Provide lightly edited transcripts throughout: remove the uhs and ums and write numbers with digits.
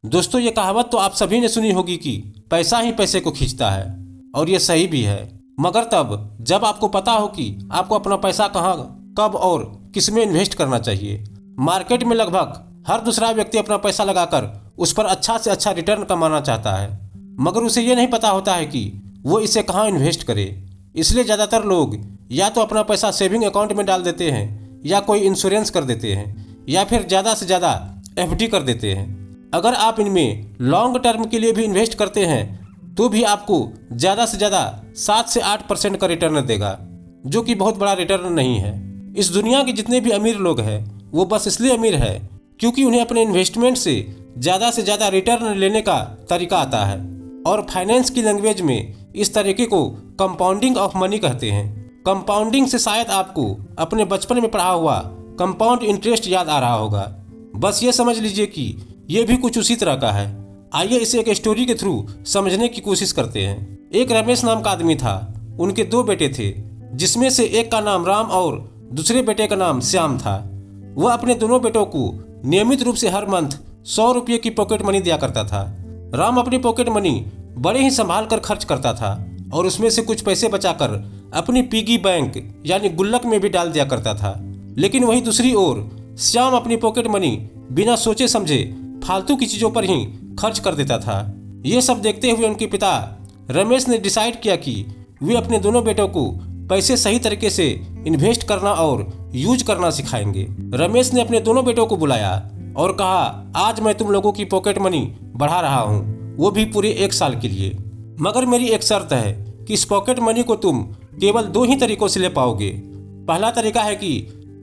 दोस्तों, ये कहावत तो आप सभी ने सुनी होगी कि पैसा ही पैसे को खींचता है, और ये सही भी है। मगर तब जब आपको पता हो कि आपको अपना पैसा कहाँ, कब और किस में इन्वेस्ट करना चाहिए। मार्केट में लगभग हर दूसरा व्यक्ति अपना पैसा लगाकर उस पर अच्छा से अच्छा रिटर्न कमाना चाहता है, मगर उसे ये नहीं पता होता है कि वो इसे कहाँ इन्वेस्ट करे। इसलिए ज़्यादातर लोग या तो अपना पैसा सेविंग अकाउंट में डाल देते हैं, या कोई इंश्योरेंस कर देते हैं, या फिर ज़्यादा से ज़्यादा FD कर देते हैं। अगर आप इनमें लॉन्ग टर्म के लिए भी इन्वेस्ट करते हैं तो भी आपको ज़्यादा से ज़्यादा 7 से 8% का रिटर्न देगा, जो कि बहुत बड़ा रिटर्न नहीं है। इस दुनिया के जितने भी अमीर लोग हैं वो बस इसलिए अमीर है क्योंकि उन्हें अपने इन्वेस्टमेंट से ज़्यादा रिटर्न लेने का तरीका आता है, और फाइनेंस की लैंग्वेज में इस तरीके को कंपाउंडिंग ऑफ मनी कहते हैं। कंपाउंडिंग से शायद आपको अपने बचपन में पढ़ा हुआ कंपाउंड इंटरेस्ट याद आ रहा होगा। बस ये समझ लीजिए कि ये भी कुछ उसी तरह का है। आइए इसे एक स्टोरी के थ्रू समझने की कोशिश करते हैं। एक रमेश नाम का आदमी था। उनके 2 बेटे थे, जिसमें से एक का नाम राम और दूसरे बेटे का नाम श्याम था। वह अपने दोनों बेटों को नियमित रूप से हर मंथ 100 रुपये की पॉकेट मनी दिया करता था। राम अपनी पॉकेट मनी बड़े ही संभाल कर खर्च करता था और उसमें से कुछ पैसे बचाकर अपनी पिगी बैंक यानी गुल्लक में भी डाल दिया करता था। लेकिन वहीं दूसरी ओर श्याम अपनी पॉकेट मनी बिना सोचे समझे फालतू की चीज़ों पर ही खर्च कर देता था। ये सब देखते हुए उनके पिता रमेश ने डिसाइड किया कि वे अपने दोनों बेटों को पैसे सही तरीके से इन्वेस्ट करना और यूज करना सिखाएंगे। रमेश ने अपने दोनों बेटों को बुलाया और कहा, आज मैं तुम लोगों की पॉकेट मनी बढ़ा रहा हूँ, वो भी पूरे 1 साल के लिए। मगर मेरी एक शर्त है कि इस पॉकेट मनी को तुम केवल 2 ही तरीकों से ले पाओगे। पहला तरीका है कि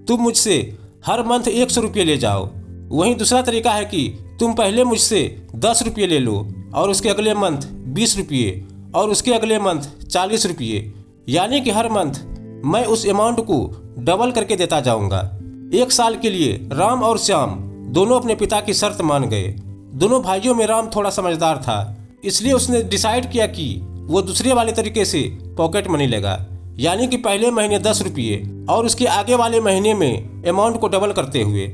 तुम मुझसे हर मंथ 100 रुपये ले जाओ। वहीं दूसरा तरीका है कि तुम पहले मुझसे 10 रुपये ले लो और उसके अगले मंथ 20 रुपये और उसके अगले मंथ 40 रुपये, यानी कि हर मंथ मैं उस अमाउंट को डबल करके देता जाऊंगा। 1 साल के लिए राम और श्याम दोनों अपने पिता की शर्त मान गए। दोनों भाइयों में राम थोड़ा समझदार था, इसलिए उसने डिसाइड किया कि वो दूसरे वाले तरीके से पॉकेट मनी लेगा, यानी कि पहले महीने 10 रुपये और उसके आगे वाले महीने में अमाउंट को डबल करते हुए।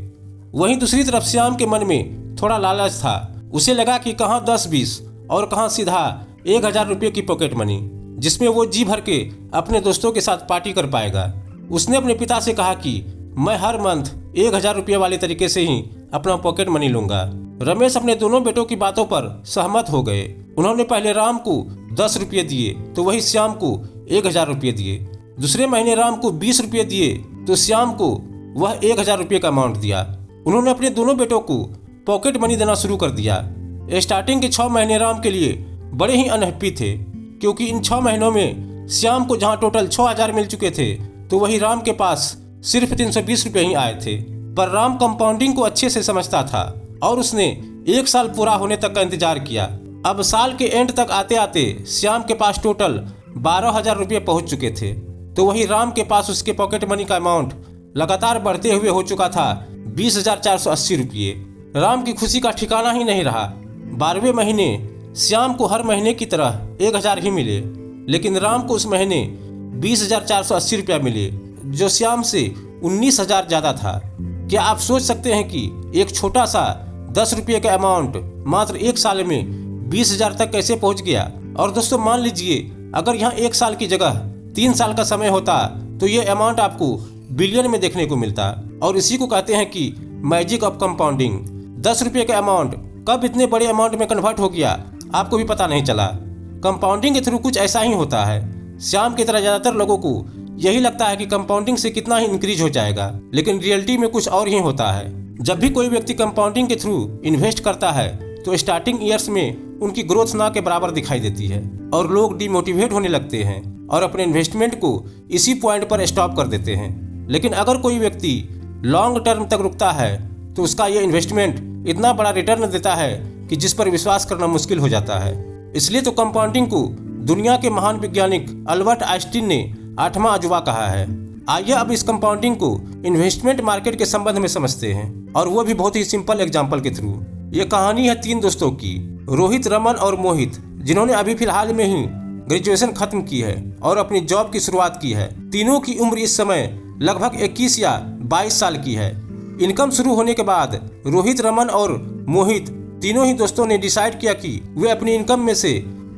वहीं दूसरी तरफ श्याम के मन में थोड़ा लालच था। उसे लगा कि कहाँ 10-20 और कहाँ सीधा 1000 रुपये की पॉकेट मनी, जिसमें वो जी भर के अपने दोस्तों के साथ पार्टी कर पाएगा। उसने अपने पिता से कहा कि मैं हर मंथ 1000 रुपये वाले तरीके से ही अपना पॉकेट मनी लूंगा। रमेश अपने दोनों बेटों की बातों पर सहमत हो गए। उन्होंने पहले राम को 10 रुपये दिए तो वही श्याम को 1000 रुपये दिए। दूसरे महीने राम को 20 रुपये दिए तो श्याम को वह 1000 रुपये का अमाउंट दिया। उन्होंने अपने दोनों बेटों को पॉकेट मनी देना शुरू कर दिया। स्टार्टिंग के 6 महीने राम के लिए बड़े ही अनहैप्पी थे, क्योंकि इन 6 महीनों में श्याम को जहां टोटल 6000 मिल चुके थे तो वही राम के पास सिर्फ 320 रुपये ही आए थे। पर राम कंपाउंडिंग को अच्छे से समझता था और उसने 1 साल पूरा होने तक का इंतजार किया। अब साल के एंड तक आते आते श्याम के पास टोटल 12,000 रुपये पहुंच चुके थे, तो वही राम के पास उसके पॉकेट मनी का अमाउंट लगातार बढ़ते हुए हो चुका था 20,480 रुपये। राम की खुशी का ठिकाना ही नहीं रहा। 12वें महीने श्याम को हर महीने की तरह 1000 ही मिले, लेकिन राम को उस महीने 20,480 रुपया मिले, जो श्याम से 19,000 ज़्यादा था। क्या आप सोच सकते हैं कि एक छोटा सा 10 रुपये का अमाउंट मात्र 1 साल में 20,000 तक कैसे पहुंच गया? और दोस्तों, मान लीजिए अगर यहाँ 1 साल की जगह 3 साल का समय होता तो ये अमाउंट आपको बिलियन में देखने को मिलता। और इसी को कहते हैं कि मैजिक ऑफ कंपाउंडिंग। 10 रुपये का अमाउंट कब इतने बड़े अमाउंट में कन्वर्ट हो गया आपको भी पता नहीं चला। कंपाउंडिंग के थ्रू कुछ ऐसा ही होता है। श्याम की तरह ज़्यादातर लोगों को यही लगता है कि कंपाउंडिंग से कितना ही इंक्रीज हो जाएगा, लेकिन रियलिटी में कुछ और ही होता है। जब भी कोई व्यक्ति कंपाउंडिंग के थ्रू इन्वेस्ट करता है तो स्टार्टिंग ईयर्स में उनकी ग्रोथ ना के बराबर दिखाई देती है और लोग डिमोटिवेट होने लगते हैं और अपने इन्वेस्टमेंट को इसी पॉइंट पर स्टॉप कर देते हैं। लेकिन अगर कोई व्यक्ति लॉन्ग टर्म तक रुकता है तो उसका ये इन्वेस्टमेंट इतना बड़ा रिटर्न देता है कि जिस पर विश्वास करना मुश्किल हो जाता है। इसलिए तो कंपाउंडिंग को दुनिया के महान वैज्ञानिक अल्बर्ट आइंस्टीन ने 8वां अजूबा कहा है। आइए अब इस कंपाउंडिंग को इन्वेस्टमेंट मार्केट के संबंध में समझते हैं, और वो भी बहुत ही सिंपल एग्जांपल के थ्रू। ये कहानी है 3 दोस्तों की, रोहित, रमन और मोहित, जिन्होंने अभी फिलहाल में ही ग्रेजुएशन खत्म की है और अपनी जॉब की शुरुआत की है। तीनों की उम्र इस समय लगभग 21 या 22 साल की है। इनकम शुरू होने के बाद रोहित, रमन और मोहित तीनों ही दोस्तों ने डिसाइड किया कि वे अपनी इनकम में से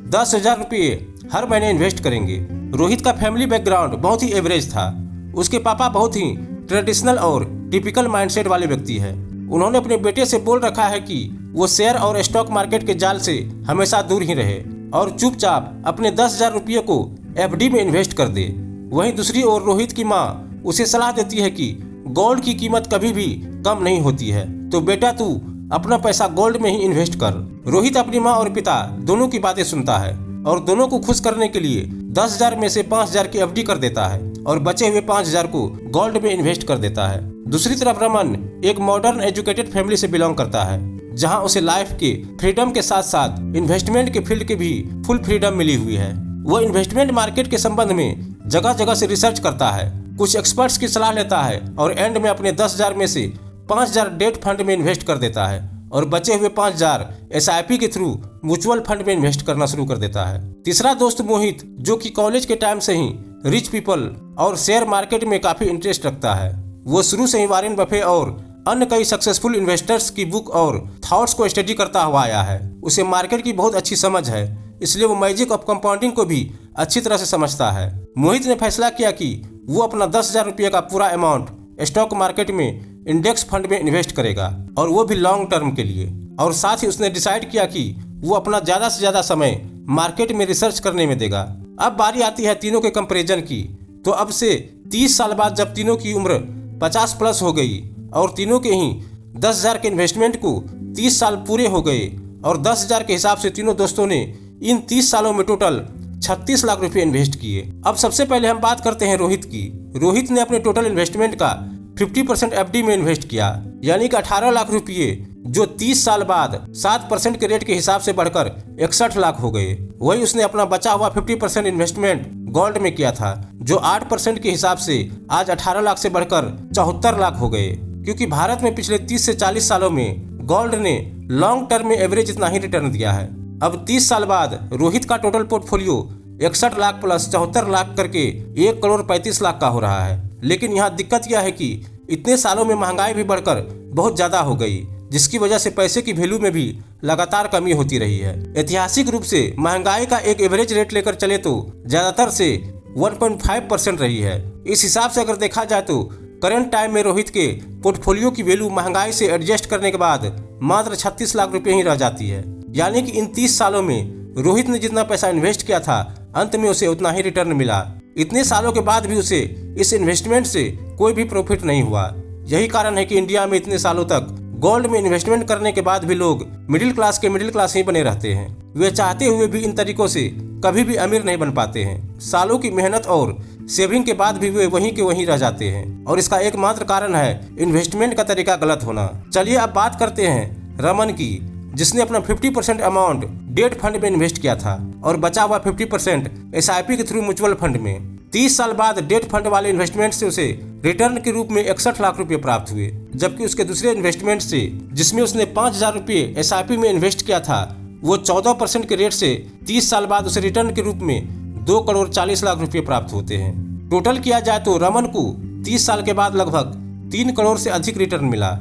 10,000 रुपये हर महीने इन्वेस्ट करेंगे। रोहित का फैमिली बैकग्राउंड बहुत ही एवरेज था। उसके पापा बहुत ही ट्रेडिशनल और टिपिकल माइंडसेट वाले व्यक्ति है। उन्होंने अपने बेटे से बोल रखा है कि वो शेयर और स्टॉक मार्केट के जाल से हमेशा दूर ही रहे और चुपचाप अपने 10,000 रुपये को FD में इन्वेस्ट कर दे। वहीं दूसरी ओर रोहित की माँ उसे सलाह देती है कि गोल्ड की कीमत कभी भी कम नहीं होती है, तो बेटा तू अपना पैसा गोल्ड में ही इन्वेस्ट कर। रोहित अपनी माँ और पिता दोनों की बातें सुनता है और दोनों को खुश करने के लिए 10,000 में से 5,000 की FD कर देता है और बचे हुए 5,000 को गोल्ड में इन्वेस्ट कर देता है। दूसरी तरफ रमन एक मॉडर्न एजुकेटेड फैमिली से बिलोंग करता है, जहां उसे लाइफ के फ्रीडम के साथ साथ इन्वेस्टमेंट के फील्ड की भी फुल फ्रीडम मिली हुई है। वो इन्वेस्टमेंट मार्केट के संबंध में जगह जगह से रिसर्च करता है, कुछ एक्सपर्ट्स की सलाह लेता है और एंड में अपने 10,000 में से 5,000 डेट फंड में इन्वेस्ट कर देता है और बचे हुए 5,000 SIP के थ्रू म्यूचुअल फंड में इन्वेस्ट करना शुरू कर देता है। तीसरा दोस्त मोहित, जो कि कॉलेज के टाइम से ही रिच पीपल और शेयर मार्केट में काफी इंटरेस्ट रखता है। वो शुरू से ही वॉरेन बफे और अन्य कई सक्सेसफुल इन्वेस्टर्स की बुक और थॉट्स को स्टडी करता हुआ आया है। उसे मार्केट की बहुत अच्छी समझ है, इसलिए वो मैजिक ऑफ कंपाउंडिंग को भी अच्छी तरह से समझता है। मोहित ने फैसला किया कि वो अपना 10,000 रुपये का पूरा अमाउंट स्टॉक मार्केट में इंडेक्स फंड में इन्वेस्ट करेगा और वो भी लॉन्ग टर्म के लिए। और साथ ही उसने डिसाइड किया कि वो अपना ज़्यादा से ज़्यादा समय मार्केट में रिसर्च करने में देगा। अब बारी आती है तीनों के कंपैरिजन की। तो अब से 30 साल बाद जब तीनों की उम्र 50 प्लस हो गई और तीनों के ही 10,000 के इन्वेस्टमेंट को 30 साल पूरे हो गए और 10,000 के हिसाब से तीनों दोस्तों ने इन 30 सालों में टोटल 36 लाख रुपए इन्वेस्ट किए। अब सबसे पहले हम बात करते हैं रोहित की। रोहित ने अपने टोटल इन्वेस्टमेंट का 50% FD में इन्वेस्ट किया, यानी कि 18 लाख रुपये, जो 30 साल बाद 7% के रेट के हिसाब से बढ़कर 61 लाख हो गए। वही उसने अपना बचा हुआ 50% इन्वेस्टमेंट गोल्ड में किया था, जो 8% के हिसाब से आज 18 लाख से बढ़कर 74 लाख हो गए। क्योंकि भारत में पिछले 30 से 40 सालों में गोल्ड ने लॉन्ग टर्म में एवरेज इतना ही रिटर्न दिया है। अब 30 साल बाद रोहित का total portfolio 61 lakh plus 74 lakh करके 1,35,00,000 का हो रहा है। लेकिन यहाँ दिक्कत यह है कि इतने सालों में महंगाई भी बढ़कर बहुत ज्यादा हो गई, जिसकी वजह से पैसे की वैल्यू में भी लगातार कमी होती रही है। ऐतिहासिक रूप से महंगाई का एक एवरेज रेट लेकर चले तो ज्यादातर से 1.5% रही है। इस हिसाब से अगर देखा जाए तो करंट टाइम में रोहित के पोर्टफोलियो की वैल्यू महंगाई से एडजस्ट करने के बाद मात्र 36 लाख रुपए ही रह जाती है। यानी कि इन 30 सालों में रोहित ने जितना पैसा इन्वेस्ट किया था, अंत में उसे उतना ही रिटर्न मिला। इतने सालों के बाद भी उसे इस इन्वेस्टमेंट से कोई भी प्रॉफिट नहीं हुआ। यही कारण है कि इंडिया में इतने सालों तक गोल्ड में इन्वेस्टमेंट करने के बाद भी लोग मिडिल क्लास ही बने रहते हैं। वे चाहते हुए भी इन तरीकों से कभी भी अमीर नहीं बन पाते हैं। सालों की मेहनत और सेविंग के बाद भी वे वहीं के वहीं रह जाते हैं और इसका एकमात्र कारण है इन्वेस्टमेंट का तरीका गलत होना। चलिए अब बात करते हैं रमन की, जिसने अपना 50% अमाउंट डेट फंड में इन्वेस्ट किया था और बचा हुआ 50% SIP के थ्रू म्यूचुअल फंड में। 30 साल बाद डेट फंड वाले इन्वेस्टमेंट से उसे रिटर्न के रूप में 61 लाख रुपए प्राप्त हुए, जबकि उसके दूसरे इन्वेस्टमेंट से, जिसमें उसने 5,000 रुपये SIP में इन्वेस्ट किया था, वो 14% के रेट से 30 साल बाद उसे रिटर्न के रूप में 2,40,00,000 रुपये प्राप्त होते हैं। टोटल किया जाए तो रमन को 30 साल के बाद लगभग 3 करोड़ से अधिक रिटर्न मिला,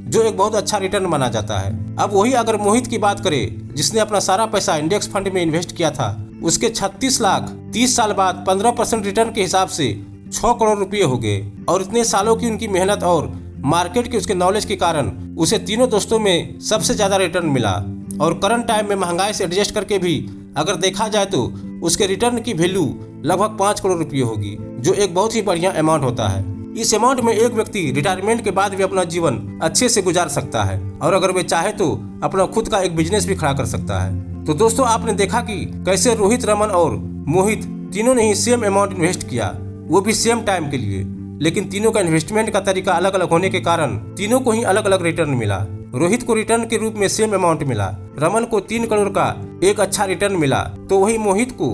जो एक बहुत अच्छा रिटर्न माना जाता है। अब वही अगर मोहित की बात करें, जिसने अपना सारा पैसा इंडेक्स फंड में इन्वेस्ट किया था, उसके 36 लाख 30 साल बाद 15% रिटर्न के हिसाब से 6 करोड़ रुपये हो गए। और इतने सालों की उनकी मेहनत और मार्केट के उसके नॉलेज के कारण उसे तीनों दोस्तों में सबसे ज्यादा रिटर्न मिला। और करंट टाइम में महंगाई से एडजस्ट करके भी अगर देखा जाए तो उसके रिटर्न की वैल्यू लगभग 5 करोड़ रुपये होगी, जो एक बहुत ही बढ़िया अमाउंट होता है। इस अमाउंट में एक व्यक्ति रिटायरमेंट के बाद भी अपना जीवन अच्छे से गुजार सकता है और अगर वे चाहे तो अपना खुद का एक बिजनेस भी खड़ा कर सकता है। तो दोस्तों, आपने देखा कि कैसे रोहित, रमन और मोहित तीनों ने ही सेम अमाउंट इन्वेस्ट किया, वो भी सेम टाइम के लिए। लेकिन तीनों का इन्वेस्टमेंट का तरीका अलग अलग होने के कारण तीनों को ही अलग अलग रिटर्न मिला। रोहित को रिटर्न के रूप में सेम अमाउंट मिला, रमन को 3 करोड़ का एक अच्छा रिटर्न मिला, तो वही मोहित को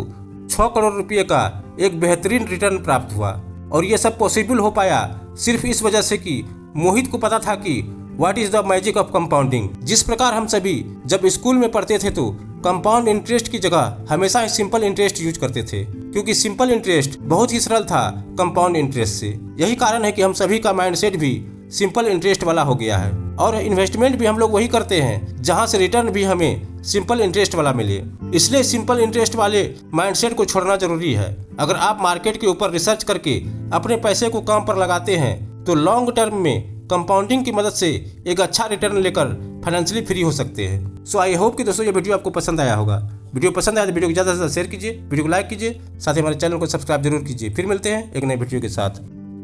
6 करोड़ रुपये का एक बेहतरीन रिटर्न प्राप्त हुआ। और ये सब पॉसिबल हो पाया सिर्फ इस वजह से कि मोहित को पता था कि what is the magic of compounding. जिस प्रकार हम सभी जब स्कूल में पढ़ते थे तो कंपाउंड इंटरेस्ट की जगह हमेशा ही सिंपल इंटरेस्ट यूज करते थे, क्योंकि सिंपल इंटरेस्ट बहुत ही सरल था कंपाउंड इंटरेस्ट से। यही कारण है कि हम सभी का माइंडसेट भी सिंपल इंटरेस्ट वाला हो गया है। और इन्वेस्टमेंट भी हम लोग वही करते हैं जहां से रिटर्न भी हमें सिंपल इंटरेस्ट वाला मिले। इसलिए सिंपल इंटरेस्ट वाले माइंडसेट को छोड़ना जरूरी है। अगर आप मार्केट के ऊपर रिसर्च करके अपने पैसे को काम पर लगाते हैं तो लॉन्ग टर्म में कंपाउंडिंग की मदद से एक अच्छा रिटर्न लेकर फाइनेंशियली फ्री हो सकते हैं। सो आई होप कि दोस्तों ये वीडियो आपको पसंद आया होगा। वीडियो पसंद आया तो वीडियो को ज़्यादा से ज़्यादा शेयर कीजिए, वीडियो को लाइक कीजिए, साथ ही हमारे चैनल को सब्सक्राइब जरूर कीजिए। फिर मिलते हैं एक नए वीडियो के साथ।